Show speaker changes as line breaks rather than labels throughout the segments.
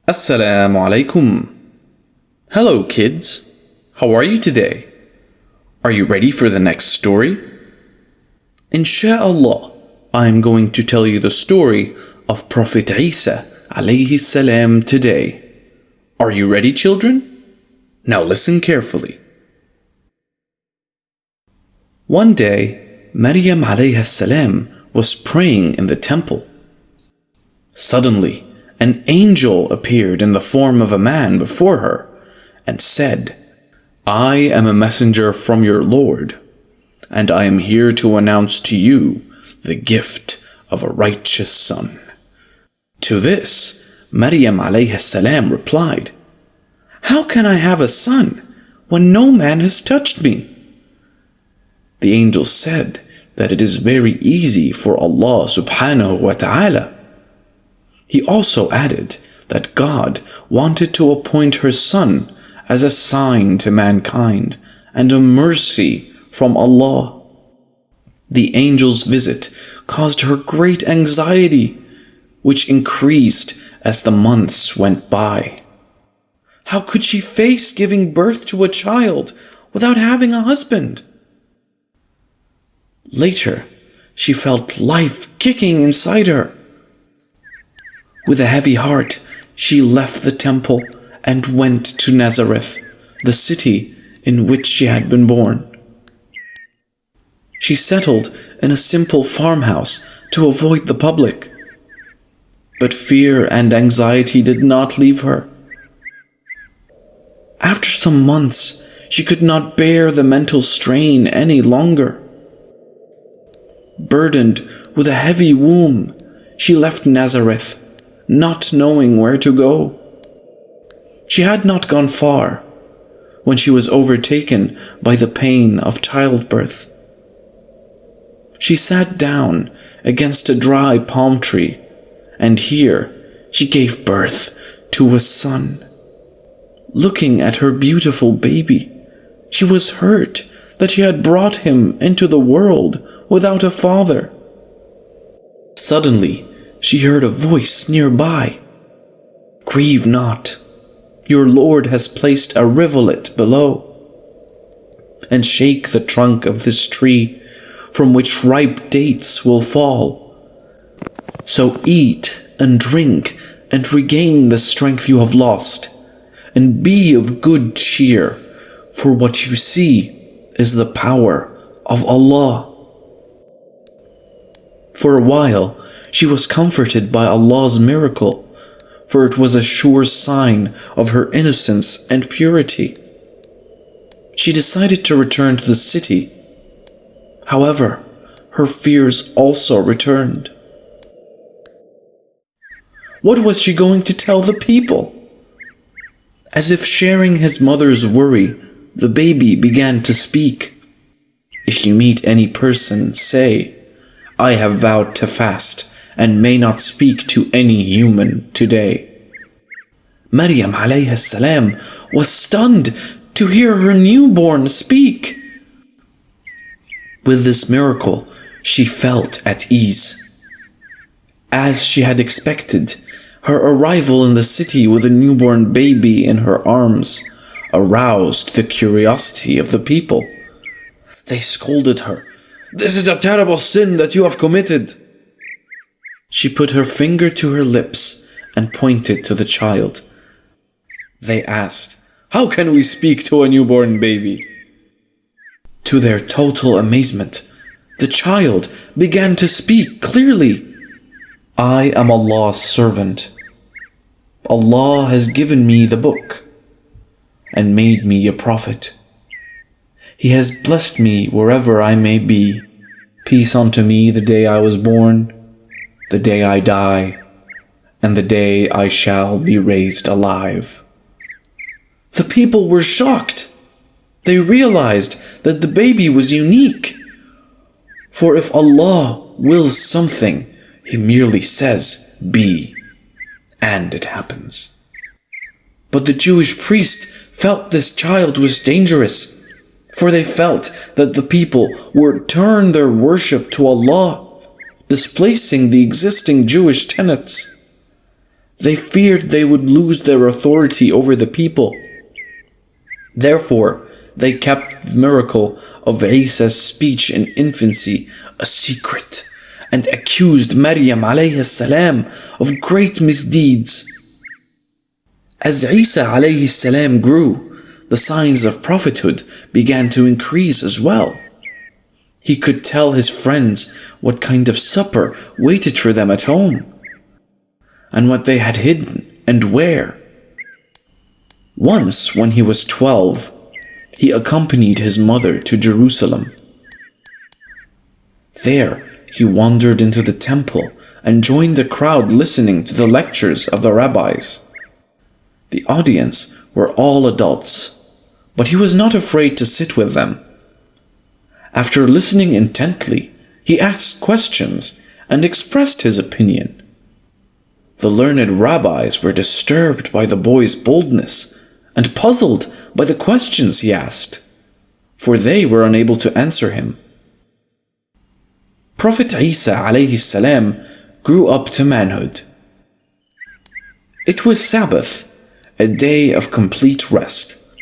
As-salamu Alaykum. Hello kids, how are you today? Are you ready for the next story? Insha'Allah, I am going to tell you the story of Prophet Isa alayhi salam today. Are you ready, children? Now listen carefully. One day, Maryam alayhi salam was praying in the temple. Suddenly, an angel appeared in the form of a man before her and said, I am a messenger from your Lord, and I am here to announce to you the gift of a righteous son. To this, Maryam alayhi salam replied, How can I have a son when no man has touched me? The angel said that it is very easy for Allah subhanahu wa ta'ala. He also added that God wanted to appoint her son as a sign to mankind and a mercy from Allah. The angel's visit caused her great anxiety, which increased as the months went by. How could she face giving birth to a child without having a husband? Later, she felt life kicking inside her. With a heavy heart, she left the temple and went to Nazareth, the city in which she had been born. She settled in a simple farmhouse to avoid the public. But fear and anxiety did not leave her. After some months, she could not bear the mental strain any longer. Burdened with a heavy womb, she left Nazareth, not knowing where to go. She had not gone far when she was overtaken by the pain of childbirth. She sat down against a dry palm tree, and here she gave birth to a son. Looking at her beautiful baby, she was hurt that she had brought him into the world without a father. Suddenly, she heard a voice nearby. Grieve not, your Lord has placed a rivulet below. And shake the trunk of this tree, from which ripe dates will fall. So eat and drink and regain the strength you have lost, and be of good cheer, for what you see is the power of Allah. For a while, she was comforted by Allah's miracle, for it was a sure sign of her innocence and purity. She decided to return to the city. However, her fears also returned. What was she going to tell the people? As if sharing his mother's worry, the baby began to speak. If you meet any person, say, I have vowed to fast and may not speak to any human today. Maryam alayhi salam was stunned to hear her newborn speak. With this miracle, she felt at ease. As she had expected, her arrival in the city with a newborn baby in her arms aroused the curiosity of the people. They scolded her. This is a terrible sin that you have committed. She put her finger to her lips and pointed to the child. They asked, How can we speak to a newborn baby? To their total amazement, the child began to speak clearly. I am Allah's servant. Allah has given me the book and made me a prophet. He has blessed me wherever I may be. Peace unto me the day I was born, the day I die, and the day I shall be raised alive. The people were shocked. They realized that the baby was unique. For if Allah wills something, He merely says, be, and it happens. But the Jewish priest felt this child was dangerous, for they felt that the people would turn their worship to Allah, displacing the existing Jewish tenets. They feared they would lose their authority over the people. Therefore, they kept the miracle of Isa's speech in infancy a secret and accused Maryam alayhi salam of great misdeeds. As Isa alayhi salam grew, the signs of prophethood began to increase as well. He could tell his friends what kind of supper waited for them at home, and what they had hidden and where. Once, when he was 12, he accompanied his mother to Jerusalem. There, he wandered into the temple and joined the crowd listening to the lectures of the rabbis. The audience were all adults, but he was not afraid to sit with them. After listening intently, he asked questions and expressed his opinion. The learned rabbis were disturbed by the boy's boldness and puzzled by the questions he asked, for they were unable to answer him. Prophet Isa alayhi salam grew up to manhood. It was Sabbath, a day of complete rest.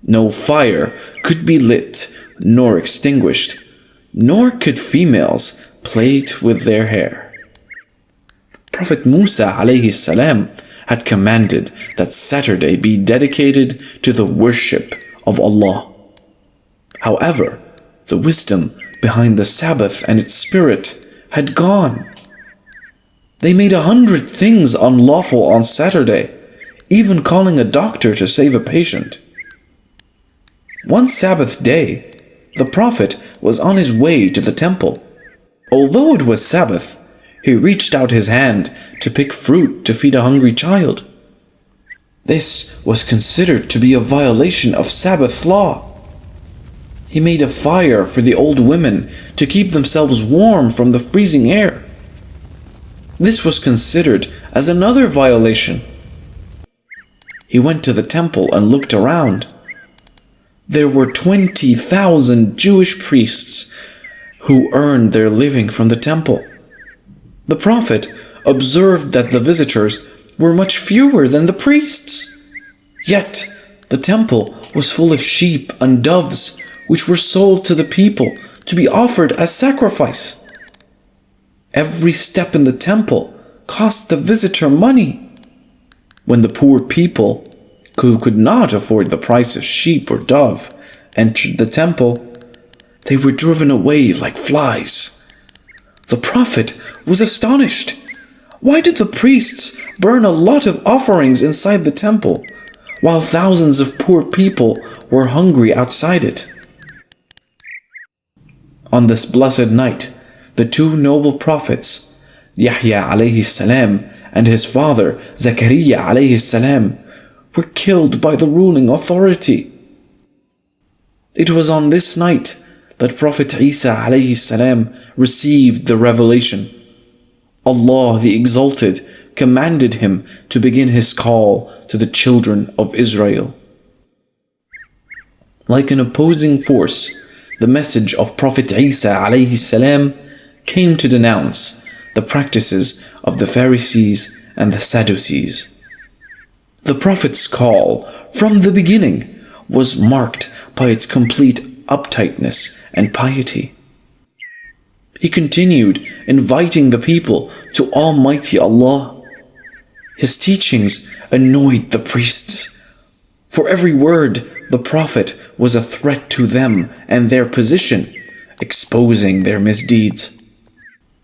No fire could be lit nor extinguished, nor could females plait with their hair. Prophet Musa alayhi salam had commanded that Saturday be dedicated to the worship of Allah. However, the wisdom behind the Sabbath and its spirit had gone. They made 100 things unlawful on Saturday, even calling a doctor to save a patient. One Sabbath day, the Prophet was on his way to the temple. Although it was Sabbath, he reached out his hand to pick fruit to feed a hungry child. This was considered to be a violation of Sabbath law. He made a fire for the old women to keep themselves warm from the freezing air. This was considered as another violation. He went to the temple and looked around. There were 20,000 Jewish priests who earned their living from the temple. The Prophet observed that the visitors were much fewer than the priests. Yet, the temple was full of sheep and doves, which were sold to the people to be offered as sacrifice. Every step in the temple cost the visitor money. When the poor people, who could not afford the price of sheep or dove, entered the temple, they were driven away like flies. The Prophet was astonished. Why did the priests burn a lot of offerings inside the temple, while thousands of poor people were hungry outside it? On this blessed night, the two noble prophets, Yahya alayhi salam and his father Zakaria alayhi salam, were killed by the ruling authority. It was on this night that Prophet Isa alayhi salam received the revelation. Allah the Exalted commanded him to begin his call to the children of Israel. Like an opposing force, the message of Prophet Isa alayhi salam came to denounce the practices of the Pharisees and the Sadducees. The Prophet's call from the beginning was marked by its complete uptightness and piety. He continued inviting the people to Almighty Allah. His teachings annoyed the priests. For every word, the Prophet was a threat to them and their position, exposing their misdeeds.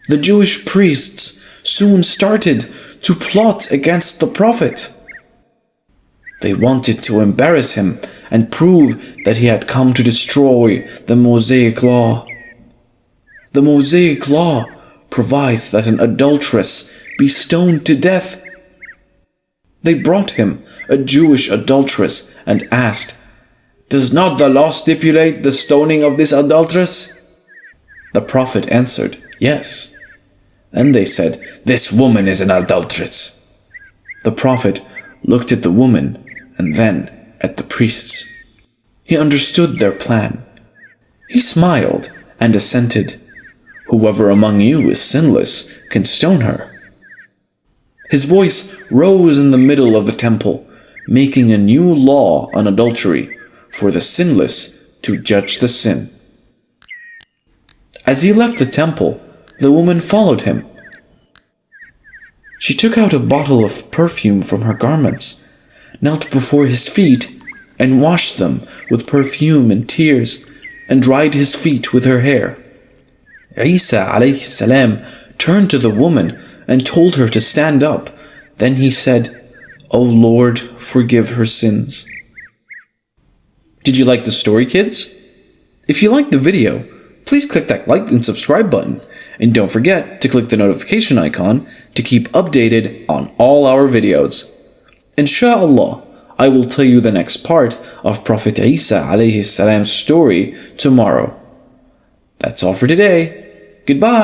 The Jewish priests soon started to plot against the Prophet. They wanted to embarrass him and prove that he had come to destroy the Mosaic law. The Mosaic law provides that an adulteress be stoned to death. They brought him a Jewish adulteress and asked, "Does not the law stipulate the stoning of this adulteress?" The Prophet answered, "Yes." Then they said, "This woman is an adulteress." The Prophet looked at the woman and then at the priests. He understood their plan. He smiled and assented, "Whoever among you is sinless can stone her." His voice rose in the middle of the temple, making a new law on adultery for the sinless to judge the sin. As he left the temple, the woman followed him. She took out a bottle of perfume from her garments, knelt before his feet, and washed them with perfume and tears, and dried his feet with her hair. Isa alayhi salam turned to the woman and told her to stand up. Then he said, "O Lord, forgive her sins." Did you like the story, kids? If you liked the video, please click that like and subscribe button, and don't forget to click the notification icon to keep updated on all our videos. Insha'Allah, I will tell you the next part of Prophet Isa alayhi salam's story tomorrow. That's all for today. Goodbye.